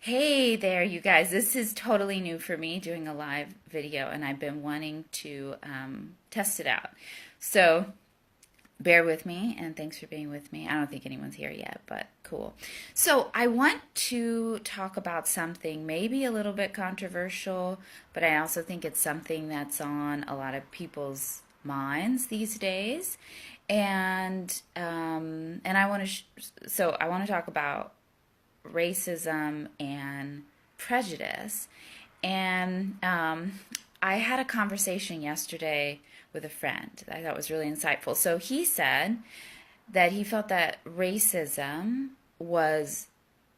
Hey there, you guys. This is totally new for me doing a live video, and I've been wanting to test it out. So bear with me, and thanks for being with me. I don't think anyone's here yet, but cool. So I want to talk about something maybe a little bit controversial, but I also think it's something that's on a lot of people's minds these days. And I want to so I want to talk about racism and prejudice. And I had a conversation yesterday with a friend that I thought was really insightful. So he said that he felt that racism was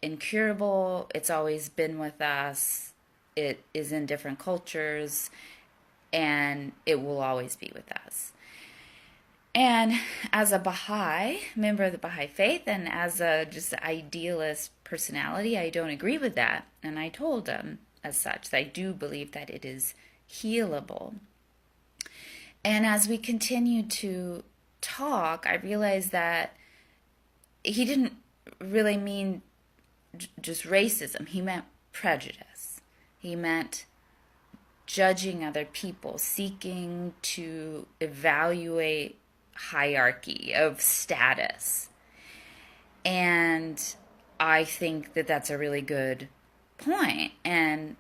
incurable, it's always been with us, it is in different cultures, and it will always be with us. And as a Baha'i, member of the Baha'i faith, and as a just idealist personality, I don't agree with that. And I told him as such that I do believe that it is healable. And as we continued to talk, I realized that he didn't really mean just racism. He meant prejudice. He meant judging other people, seeking to evaluate hierarchy of status. And I think that that's a really good point. And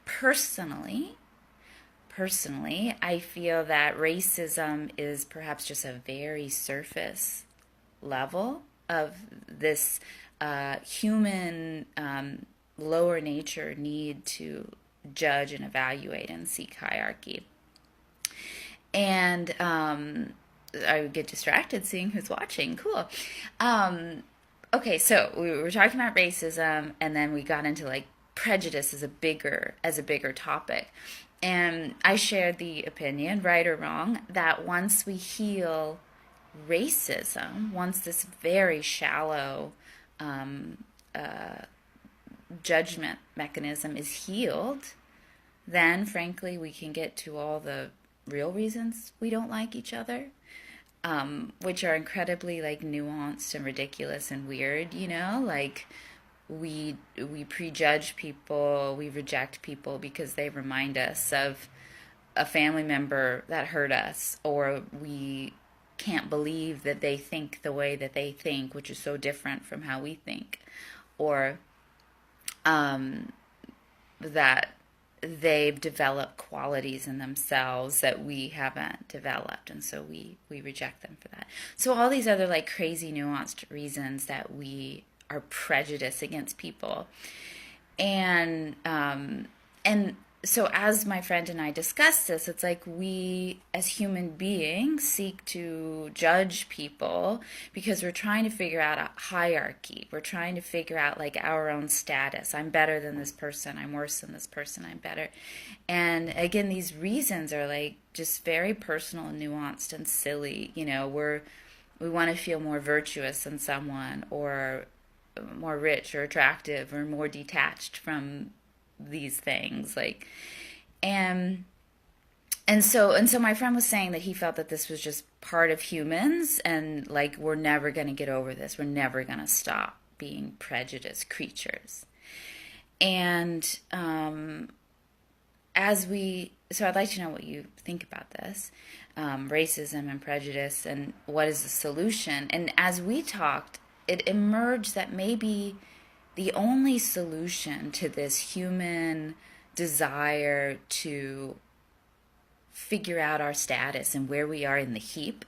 personally, I feel that racism is perhaps just a very surface level of this human lower nature need to judge and evaluate and seek hierarchy. And I would get distracted seeing who's watching. Cool. Okay, so we were talking about racism, and then we got into like prejudice as a bigger topic. And I shared the opinion, right or wrong, that once we heal racism, once this very shallow judgment mechanism is healed, then frankly we can get to all the real reasons we don't like each other, which are incredibly like nuanced and ridiculous and weird, like we prejudge people, we reject people because they remind us of a family member that hurt us, or we can't believe that they think the way that they think, which is so different from how we think, or that they've developed qualities in themselves that we haven't developed, and so we reject them for that. So all these other like crazy nuanced reasons that we are prejudiced against people. And so as my friend and I discussed this, it's like we as human beings seek to judge people because we're trying to figure out a hierarchy. We're trying to figure out like our own status. I'm better than this person. I'm worse than this person. I'm better. And again, these reasons are like just very personal and nuanced and silly. We want to feel more virtuous than someone, or more rich or attractive or more detached from these things, like, and so my friend was saying that he felt that this was just part of humans, and like we're never going to get over this, we're never going to stop being prejudiced creatures. And so I'd like to know what you think about this, racism and prejudice, and what is the solution. And as we talked, it emerged that maybe the only solution to this human desire to figure out our status and where we are in the heap,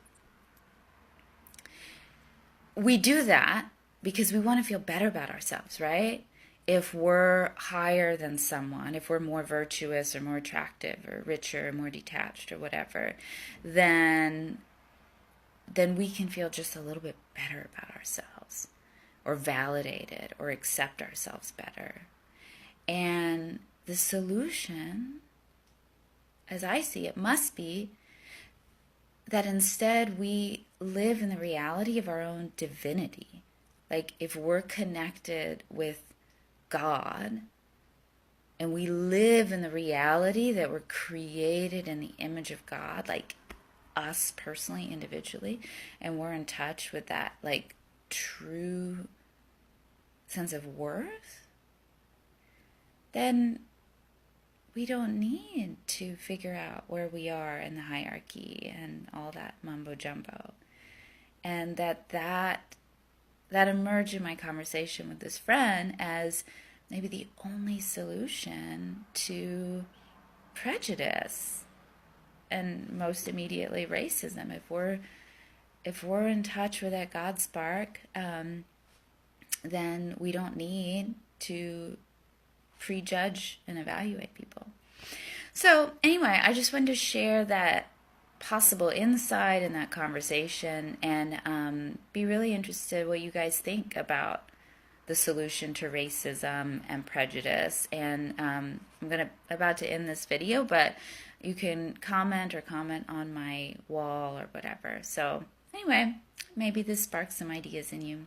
we do that because we want to feel better about ourselves, right? If we're higher than someone, if we're more virtuous or more attractive or richer or more detached or whatever, then we can feel just a little bit better about ourselves, or validated, or accept ourselves better. And the solution, as I see it, must be that instead we live in the reality of our own divinity. Like if we're connected with God and we live in the reality that we're created in the image of God, like us personally, individually, and we're in touch with that like true sense of worth, then we don't need to figure out where we are in the hierarchy and all that mumbo jumbo. And that emerged in my conversation with this friend as maybe the only solution to prejudice, and most immediately racism. If we're in touch with that God spark, then we don't need to prejudge and evaluate people. So anyway, I just wanted to share that possible insight in that conversation, and be really interested what you guys think about the solution to racism and prejudice. And I'm about to end this video, but you can comment on my wall or whatever. So anyway, maybe this sparks some ideas in you.